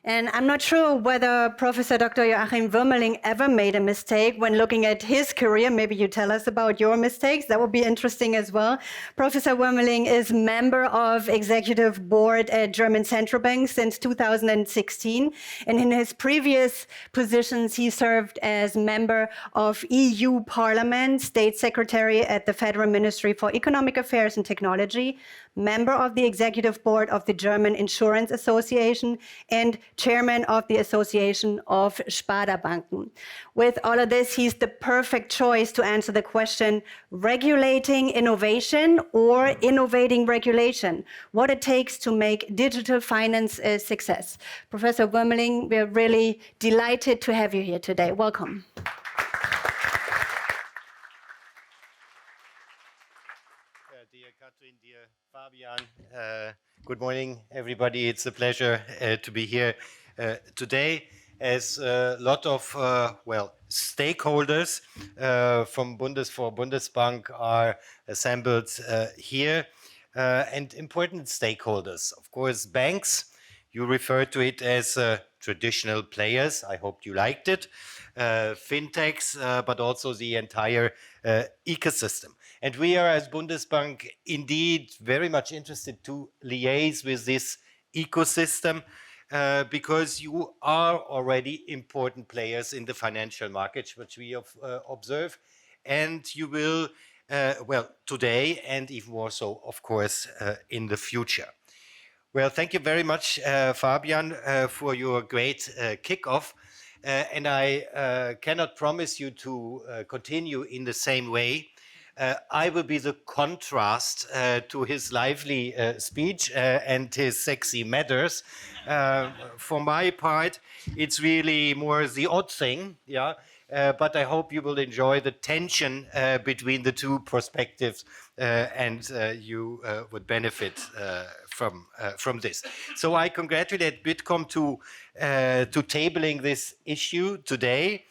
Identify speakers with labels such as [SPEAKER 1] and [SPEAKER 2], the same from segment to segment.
[SPEAKER 1] And I'm not sure whether Professor Dr. Joachim Wuermeling ever made a mistake when looking at his career. Maybe you tell us about your mistakes. That would be interesting as well. Professor Wuermeling is member of executive board at German Central Bank since 2016. And in his previous positions, he served as member of EU Parliament, State Secretary at the Federal Ministry for Economic Affairs and Technology, member of the executive board of the German Insurance Association, and chairman of the Association of Sparda-Banken. With all of this, he's the perfect choice to answer the question, regulating innovation or innovating regulation, what it takes to make digital finance a success. Professor Wuermeling, we're really delighted to have you here today. Welcome.
[SPEAKER 2] Dear Katrin, dear Fabian, good morning, everybody. It's a pleasure to be here today, as a lot of stakeholders from Bundesbank are assembled here, and important stakeholders, of course, banks. You refer to it as traditional players. I hope you liked it. Fintechs, but also the entire ecosystem. And we are, as Bundesbank, indeed very much interested to liaise with this ecosystem because you are already important players in the financial markets, which we observe. And you will, today and even more so, of course, in the future. Well, thank you very much, Fabian, for your great kickoff. And I cannot promise you to continue in the same way. I will be the contrast to his lively speech and his sexy matters. For my part, it's really more the odd thing, yeah. But I hope you will enjoy the tension between the two perspectives and you would benefit from this. So I congratulate Bitkom to tabling this issue today.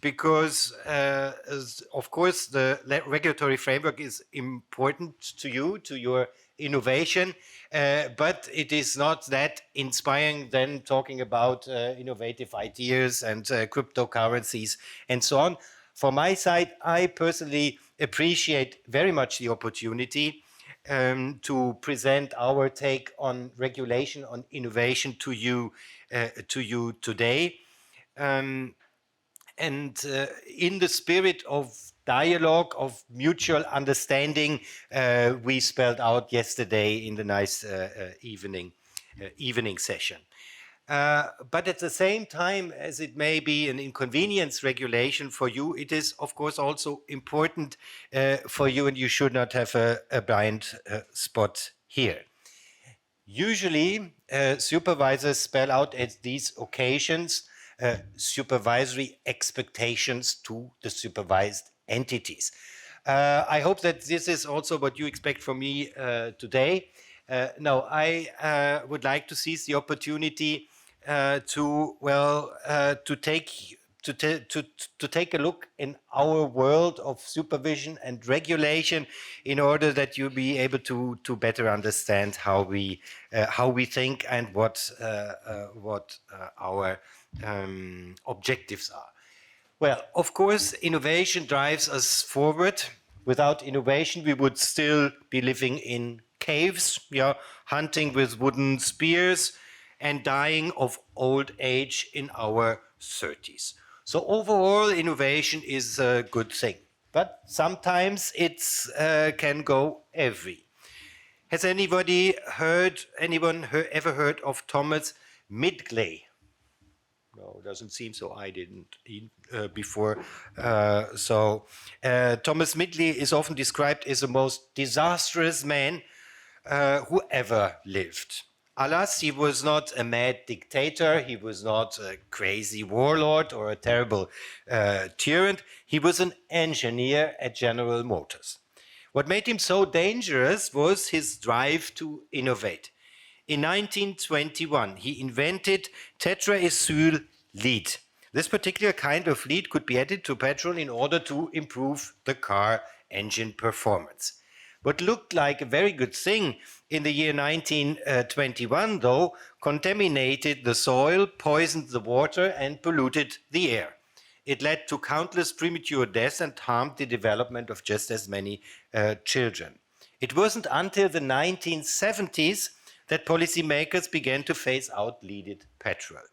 [SPEAKER 2] Because, of course, the regulatory framework is important to you, to your innovation, but it is not that inspiring then talking about innovative ideas and cryptocurrencies and so on. From my side, I personally appreciate very much the opportunity to present our take on regulation, on innovation to you today. And in the spirit of dialogue, of mutual understanding, we spelled out yesterday in the nice evening session. But at the same time, as it may be an inconvenience regulation for you, it is, of course, also important for you, and you should not have a blind spot here. Usually, supervisors spell out at these occasions supervisory expectations to the supervised entities. I hope that this is also what you expect from me today. No, I would like to seize the opportunity to take a look in our world of supervision and regulation in order that you be able to better understand how we think and what our objectives are. Well, of course, innovation drives us forward. Without innovation, we would still be living in caves, yeah, hunting with wooden spears and dying of old age in our 30s. So overall, innovation is a good thing, but sometimes it can go every. Has anyone ever heard of Thomas Midgley? No, doesn't seem so. I didn't before. Thomas Midgley is often described as the most disastrous man who ever lived. Alas, he was not a mad dictator. He was not a crazy warlord or a terrible tyrant. He was an engineer at General Motors. What made him so dangerous was his drive to innovate. In 1921, he invented tetraethyl lead. This particular kind of lead could be added to petrol in order to improve the car engine performance. What looked like a very good thing in the year 1921, though, contaminated the soil, poisoned the water, and polluted the air. It led to countless premature deaths and harmed the development of just as many children. It wasn't until the 1970s that policymakers began to phase out leaded petrol.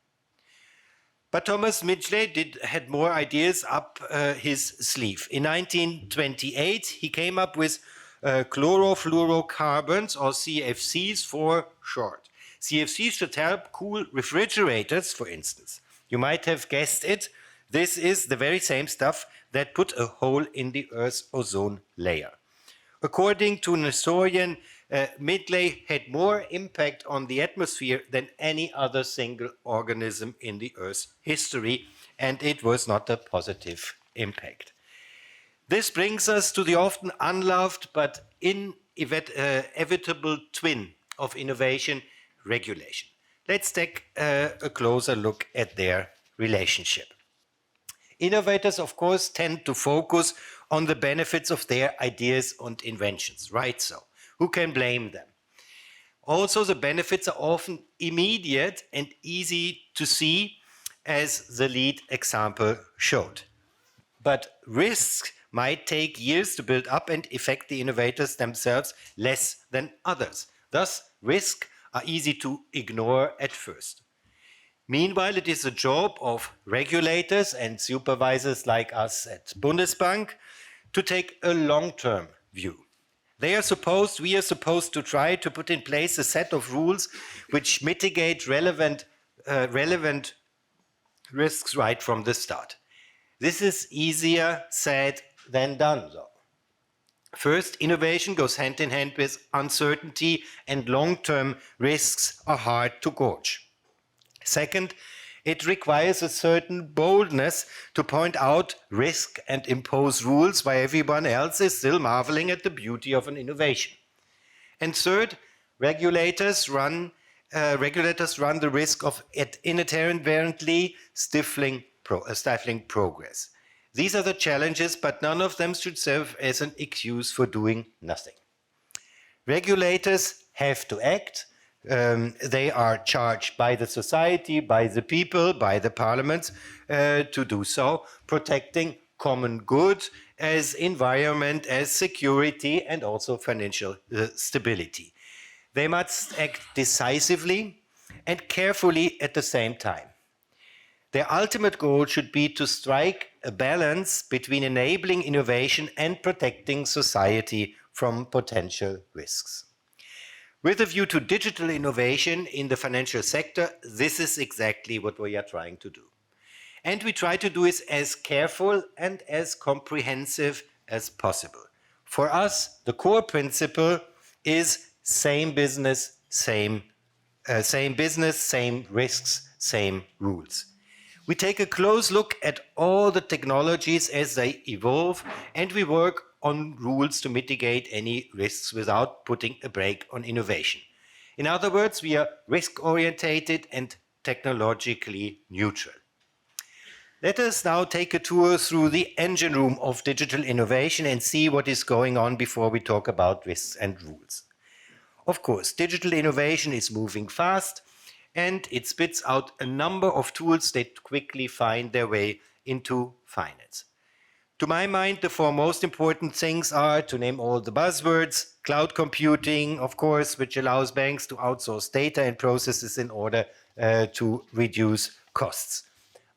[SPEAKER 2] But Thomas Midgley had more ideas up his sleeve. In 1928, he came up with chlorofluorocarbons, or CFCs for short. CFCs should help cool refrigerators, for instance. You might have guessed it. This is the very same stuff that put a hole in the Earth's ozone layer. According to an historian, Midgley had more impact on the atmosphere than any other single organism in the Earth's history, and it was not a positive impact. This brings us to the often unloved but inevitable twin of innovation, regulation. Let's take a closer look at their relationship. Innovators, of course, tend to focus on the benefits of their ideas and inventions, right? So, who can blame them? Also, the benefits are often immediate and easy to see, as the lead example showed. But risks might take years to build up and affect the innovators themselves less than others. Thus, risks are easy to ignore at first. Meanwhile, it is the job of regulators and supervisors like us at Bundesbank to take a long-term view. We are supposed to try to put in place a set of rules which mitigate relevant risks right from the start. This is easier said than done, though. First, innovation goes hand in hand with uncertainty, and long-term risks are hard to gauge. Second, it requires a certain boldness to point out risk and impose rules while everyone else is still marveling at the beauty of an innovation. And third, regulators run the risk of inadvertently stifling progress. These are the challenges, but none of them should serve as an excuse for doing nothing. Regulators have to act. They are charged by the society, by the people, by the parliaments to do so, protecting common good as environment, as security, and also financial stability. They must act decisively and carefully at the same time. Their ultimate goal should be to strike a balance between enabling innovation and protecting society from potential risks. With a view to digital innovation in the financial sector, this is exactly what we are trying to do. And we try to do it as careful and as comprehensive as possible. For us, the core principle is same business, same risks, same rules. We take a close look at all the technologies as they evolve, and we work on rules to mitigate any risks without putting a brake on innovation. In other words, we are risk-orientated and technologically neutral. Let us now take a tour through the engine room of digital innovation and see what is going on before we talk about risks and rules. Of course, digital innovation is moving fast, and it spits out a number of tools that quickly find their way into finance. To my mind, the four most important things are, to name all the buzzwords, cloud computing, of course, which allows banks to outsource data and processes in order to reduce costs.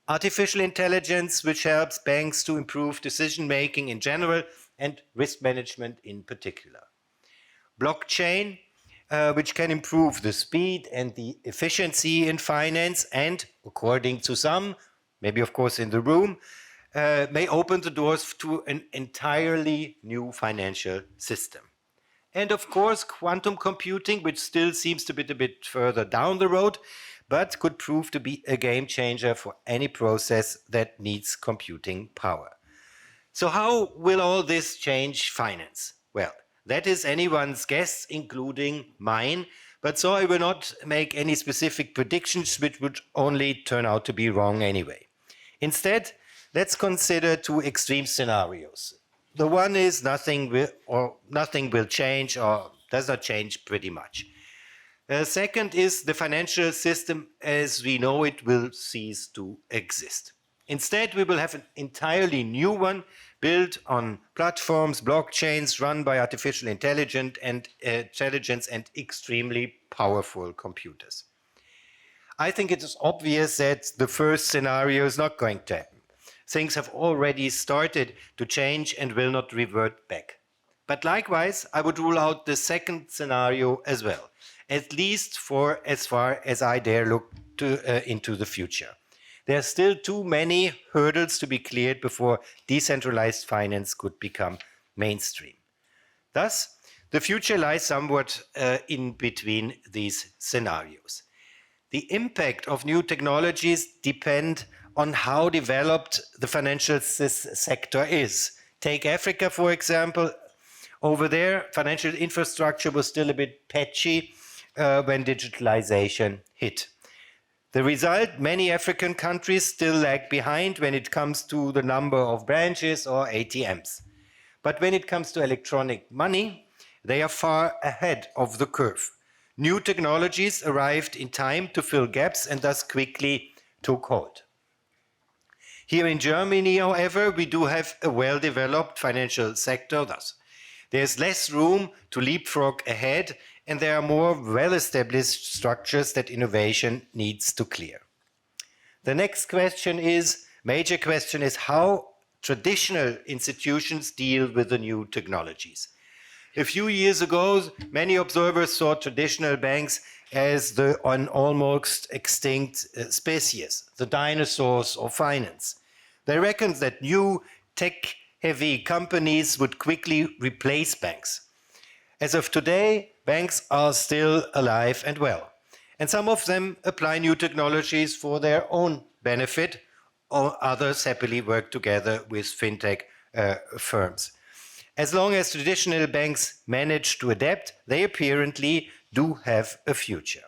[SPEAKER 2] Artificial intelligence, which helps banks to improve decision-making in general and risk management in particular. Blockchain, which can improve the speed and the efficiency in finance and, according to some, maybe of course in the room, may open the doors to an entirely new financial system. And of course, quantum computing, which still seems to be a bit further down the road, but could prove to be a game changer for any process that needs computing power. So how will all this change finance? Well, that is anyone's guess, including mine, but so I will not make any specific predictions which would only turn out to be wrong anyway. Instead, let's consider two extreme scenarios. The one is nothing will change or does not change pretty much. Second is the financial system as we know it will cease to exist. Instead, we will have an entirely new one built on platforms, blockchains, run by artificial intelligence and extremely powerful computers. I think it is obvious that the first scenario is not going to happen. Things have already started to change and will not revert back. But likewise, I would rule out the second scenario as well, at least for as far as I dare look into the future. There are still too many hurdles to be cleared before decentralized finance could become mainstream. Thus, the future lies somewhat in between these scenarios. The impact of new technologies depend on how developed the financial sector is. Take Africa, for example. Over there, financial infrastructure was still a bit patchy when digitalization hit. The result, many African countries still lag behind when it comes to the number of branches or ATMs. But when it comes to electronic money, they are far ahead of the curve. New technologies arrived in time to fill gaps and thus quickly took hold. Here in Germany, however, we do have a well-developed financial sector thus. There's less room to leapfrog ahead, and there are more well-established structures that innovation needs to clear. The next major question is how traditional institutions deal with the new technologies. A few years ago, many observers saw traditional banks as an almost extinct species, the dinosaurs of finance. They reckoned that new tech-heavy companies would quickly replace banks. As of today, banks are still alive and well, and some of them apply new technologies for their own benefit, or others happily work together with fintech firms. As long as traditional banks manage to adapt, they apparently do have a future.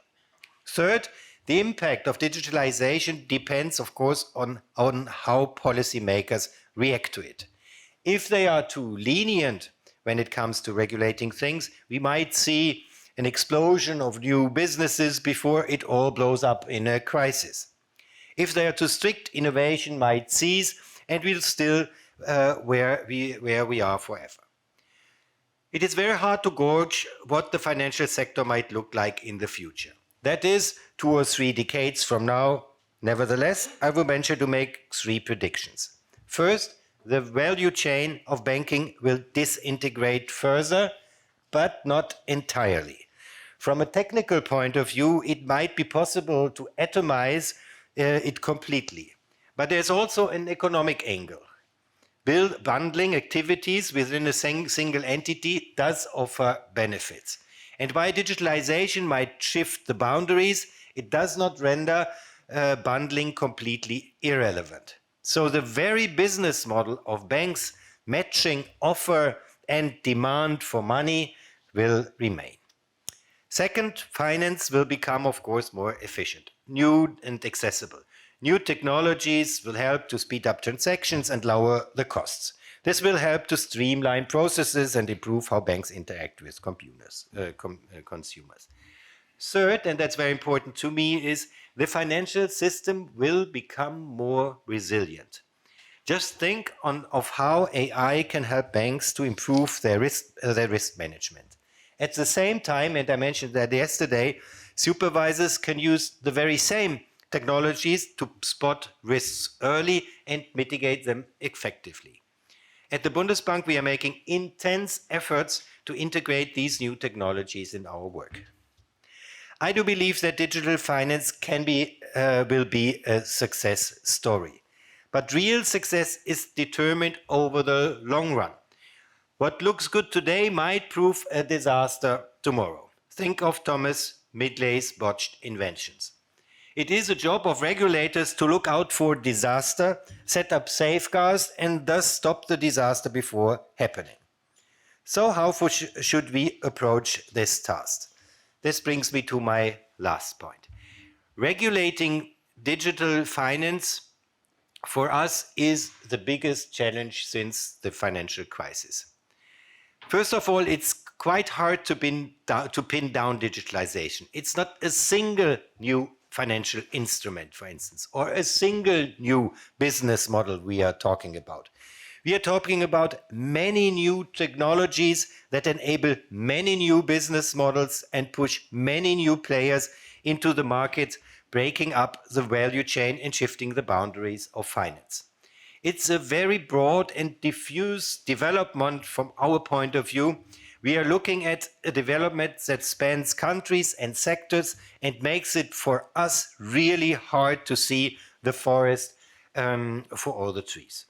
[SPEAKER 2] Third, the impact of digitalization depends, of course, on how policymakers react to it. If they are too lenient when it comes to regulating things, we might see an explosion of new businesses before it all blows up in a crisis. If they are too strict, innovation might cease and we'll still where we are forever. It is very hard to gauge what the financial sector might look like in the future. That is 2 or 3 decades from now. Nevertheless, I will venture to make 3 predictions. First, the value chain of banking will disintegrate further, but not entirely. From a technical point of view, it might be possible to atomize it completely. But there's also an economic angle. Bundling activities within a single entity does offer benefits. And while digitalization might shift the boundaries, it does not render bundling completely irrelevant. So the very business model of banks matching offer and demand for money will remain. Second, finance will become, of course, more efficient, new and accessible. New technologies will help to speed up transactions and lower the costs. This will help to streamline processes and improve how banks interact with consumers. Third, and that's very important to me, is the financial system will become more resilient. Just think of how AI can help banks to improve their risk management. At the same time, and I mentioned that yesterday, supervisors can use the very same technologies to spot risks early and mitigate them effectively. At the Bundesbank, we are making intense efforts to integrate these new technologies in our work. I do believe that digital finance will be a success story. But real success is determined over the long run. What looks good today might prove a disaster tomorrow. Think of Thomas Midgley's botched inventions. It is a job of regulators to look out for disaster, set up safeguards, and thus stop the disaster before happening. So how should we approach this task? This brings me to my last point. Regulating digital finance for us is the biggest challenge since the financial crisis. First of all, it's quite hard to pin down digitalization. It's not a single new financial instrument, for instance, or a single new business model we are talking about. We are talking about many new technologies that enable many new business models and push many new players into the market, breaking up the value chain and shifting the boundaries of finance. It's a very broad and diffuse development from our point of view. We are looking at a development that spans countries and sectors and makes it for us really hard to see the forest for all the trees.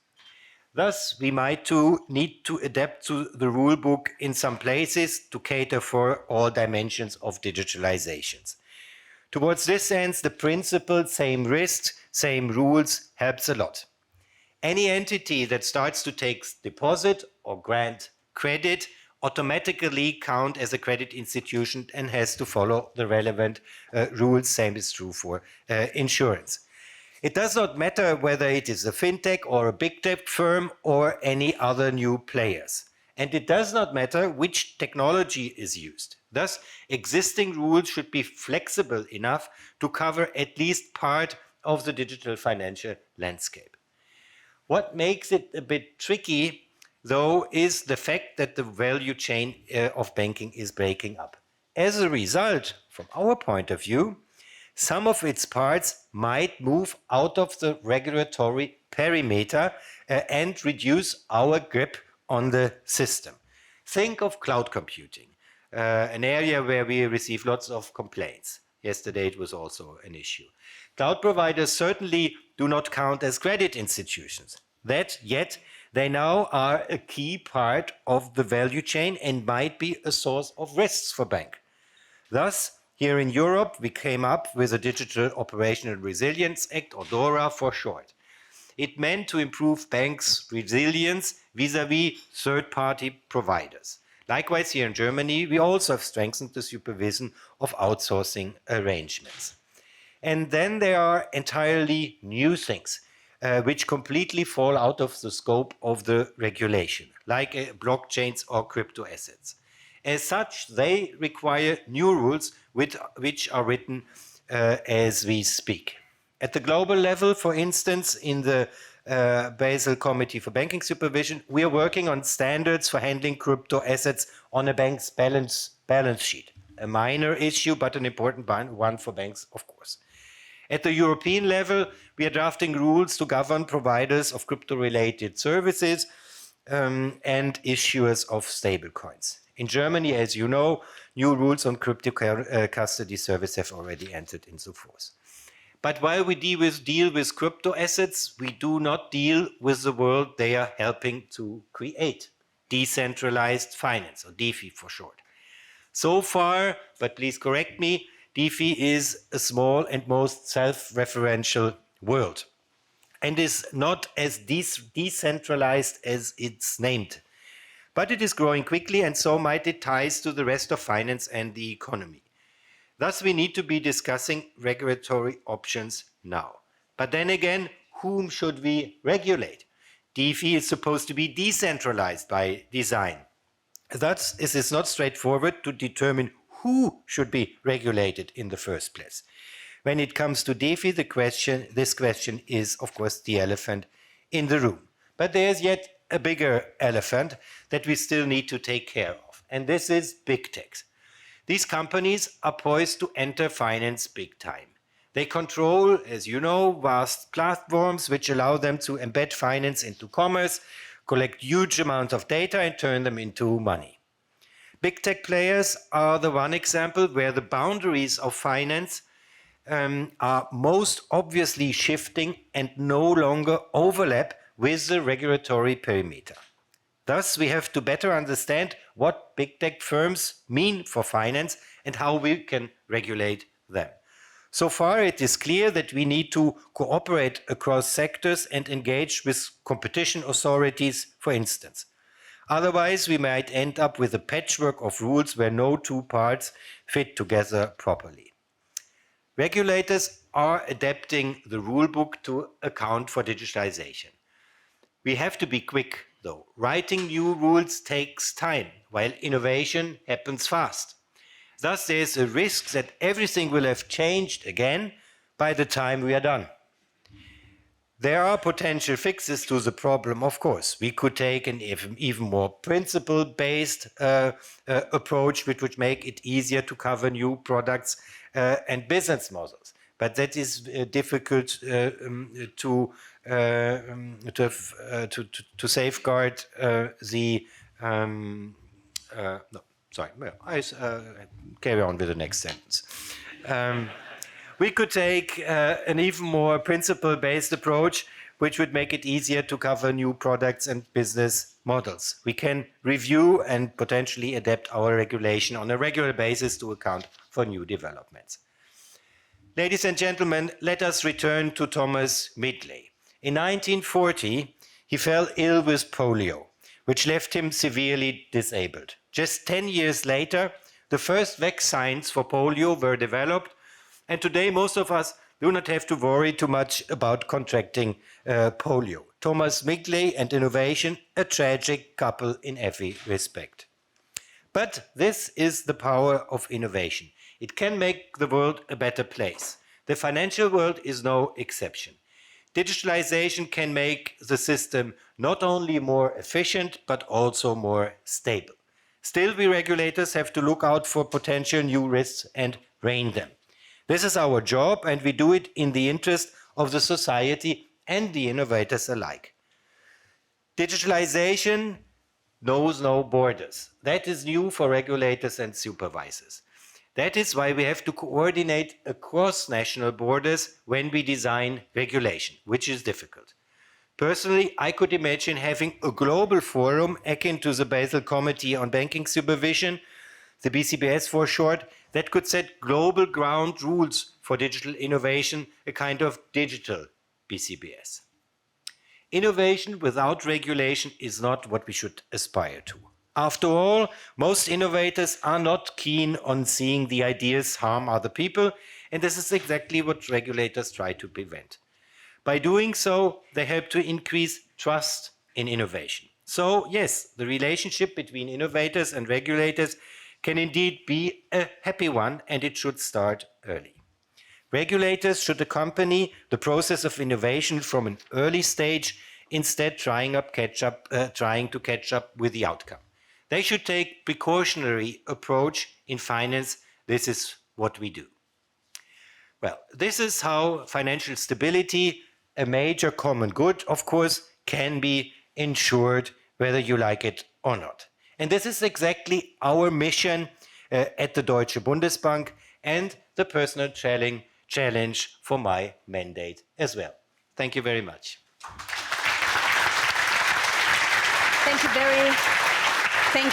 [SPEAKER 2] Thus, we might too need to adapt to the rule book in some places to cater for all dimensions of digitalizations. Towards this end, the principle, same risks, same rules, helps a lot. Any entity that starts to take deposit or grant credit automatically count as a credit institution and has to follow the relevant rules. Same is true for insurance. It does not matter whether it is a fintech or a big tech firm or any other new players. And it does not matter which technology is used. Thus, existing rules should be flexible enough to cover at least part of the digital financial landscape. What makes it a bit tricky, though, is the fact that the value chain of banking is breaking up. As a result, from our point of view, some of its parts might move out of the regulatory perimeter and reduce our grip on the system. Think of cloud computing, an area where we receive lots of complaints. Yesterday it was also an issue. Cloud providers certainly do not count as credit institutions. Yet they now are a key part of the value chain and might be a source of risks for banks. Thus, here in Europe, we came up with a Digital Operational Resilience Act, or DORA for short. It meant to improve banks' resilience vis-à-vis third-party providers. Likewise, here in Germany, we also have strengthened the supervision of outsourcing arrangements. And then there are entirely new things which completely fall out of the scope of the regulation, like blockchains or crypto assets. As such, they require new rules which are written as we speak. At the global level, for instance, in the Basel Committee for Banking Supervision, we are working on standards for handling crypto assets on a bank's balance sheet. A minor issue, but an important one for banks, of course. At the European level, we are drafting rules to govern providers of crypto-related services and issuers of stablecoins. In Germany, as you know, new rules on crypto custody service have already entered into force. But while we deal with crypto assets, we do not deal with the world they are helping to create. Decentralized finance, or DeFi for short. So far, but please correct me, DeFi is a small and most self-referential world and is not as decentralized as it's named. But it is growing quickly, and so might it ties to the rest of finance and the economy. Thus, we need to be discussing regulatory options now. But then again, whom should we regulate? DeFi is supposed to be decentralized by design. Thus, it is not straightforward to determine who should be regulated in the first place. When it comes to DeFi, this question is, of course, the elephant in the room. But there's yet a bigger elephant that we still need to take care of, and this is big tech. These companies are poised to enter finance big time. They control, as you know, vast platforms which allow them to embed finance into commerce, collect huge amounts of data and turn them into money. Big tech players are the one example where the boundaries of finance are most obviously shifting and no longer overlap with the regulatory perimeter. Thus, we have to better understand what big tech firms mean for finance and how we can regulate them. So far, it is clear that we need to cooperate across sectors and engage with competition authorities, for instance. Otherwise, we might end up with a patchwork of rules where no two parts fit together properly. Regulators are adapting the rule book to account for digitalization. We have to be quick, though. Writing new rules takes time, while innovation happens fast. Thus, there's a risk that everything will have changed again by the time we are done. There are potential fixes to the problem, of course. We could take an even more principle-based approach, which would make it easier to cover new products and business models. But that is difficult to safeguard the. No, sorry. Well, I carry on with the next sentence. We could take an even more principle-based approach, which would make it easier to cover new products and business models. We can review and potentially adapt our regulation on a regular basis to account for new developments. Ladies and gentlemen, let us return to Thomas Midgley. In 1940, he fell ill with polio, which left him severely disabled. Just 10 years later, the first vaccines for polio were developed, and today most of us do not have to worry too much about contracting polio. Thomas Midgley and innovation, a tragic couple in every respect. But this is the power of innovation. It can make the world a better place. The financial world is no exception. Digitalization can make the system not only more efficient, but also more stable. Still, we regulators have to look out for potential new risks and rein them. This is our job, and we do it in the interest of the society and the innovators alike. Digitalization knows no borders. That is new for regulators and supervisors. That is why we have to coordinate across national borders when we design regulation, which is difficult. Personally, I could imagine having a global forum akin to the Basel Committee on Banking Supervision, the BCBS for short, that could set global ground rules for digital innovation, a kind of digital BCBS. Innovation without regulation is not what we should aspire to. After all, most innovators are not keen on seeing the ideas harm other people, and this is exactly what regulators try to prevent. By doing so, they help to increase trust in innovation. So, yes, the relationship between innovators and regulators can indeed be a happy one, and it should start early. Regulators should accompany the process of innovation from an early stage, instead trying to catch up with the outcome. They should take precautionary approach in finance. This is what we do. Well, this is how financial stability, a major common good, of course, can be ensured whether you like it or not. And this is exactly our mission at the Deutsche Bundesbank and the personal challenge for my mandate as well. Thank you very much.
[SPEAKER 1] Thank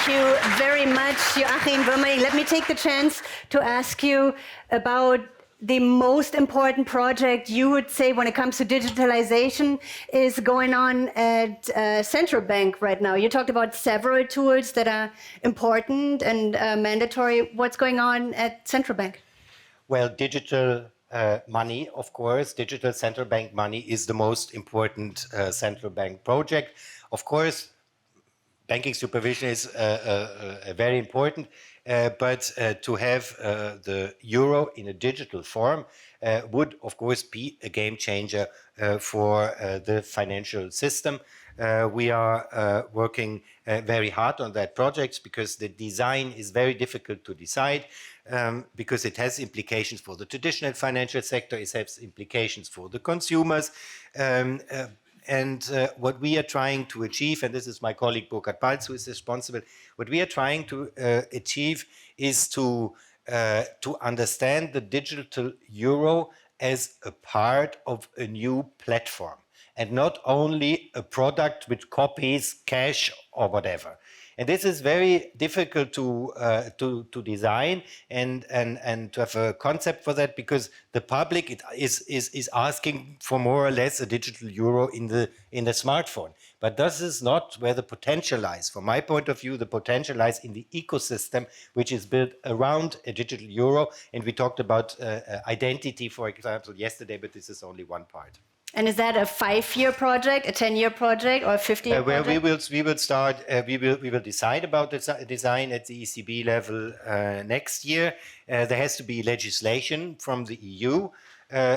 [SPEAKER 1] you very much, Joachim Wuermeling. Let me take the chance to ask you about the most important project you would say when it comes to digitalization is going on at Central Bank right now. You talked about several tools that are important and mandatory. What's going on at Central Bank?
[SPEAKER 2] Well, digital money, of course, digital central bank money is the most important central bank project. Of course, banking supervision is very important, but to have the euro in a digital form would, of course, be a game changer for the financial system. We are working very hard on that project because the design is very difficult to decide, because it has implications for the traditional financial sector, it has implications for the consumers. And what we are trying to achieve, and this is my colleague Burkhard Balz who is responsible, what we are trying to achieve is to understand the digital euro as a part of a new platform and not only a product which copies cash or whatever. And this is very difficult to design and to have a concept for that, because the public is asking for more or less a digital euro in the smartphone. But this is not where the potential lies. From my point of view, the potential lies in the ecosystem which is built around a digital euro. And we talked about identity, for example, yesterday, but this is only one part.
[SPEAKER 1] And is that a 5-year project, a 10-year project, or a 50-year project?
[SPEAKER 2] Well, we will start. We will decide about the design at the ECB level next year. There has to be legislation from the EU.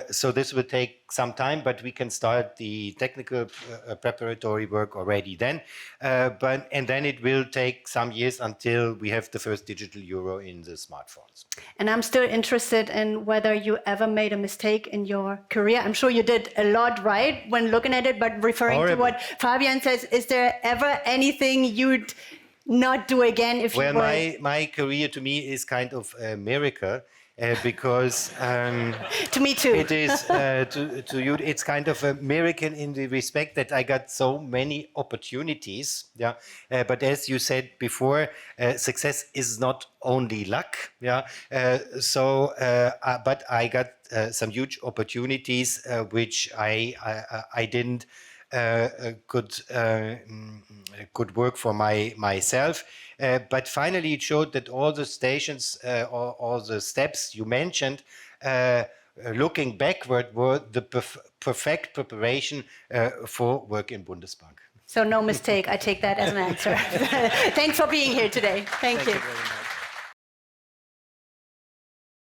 [SPEAKER 2] So this will take some time, but we can start the technical preparatory work already then. And then it will take some years until we have the first digital euro in the smartphones.
[SPEAKER 1] And I'm still interested in whether you ever made a mistake in your career. I'm sure you did a lot right when looking at it, but referring to what Fabian says, is there ever anything you'd not do again if you were?
[SPEAKER 2] Well, my career to me is kind of a miracle. Because
[SPEAKER 1] to me too.
[SPEAKER 2] It is to you. It's kind of a miracle in the respect that I got so many opportunities. Yeah, but as you said before, success is not only luck. Yeah, but I got some huge opportunities which I didn't could work for myself. But finally, it showed that all the stations, all the steps you mentioned, looking backward, were the perfect preparation for work in Bundesbank.
[SPEAKER 1] So no mistake. I take that as an answer. Thanks for being here today. Thank you.
[SPEAKER 2] Thank you very much.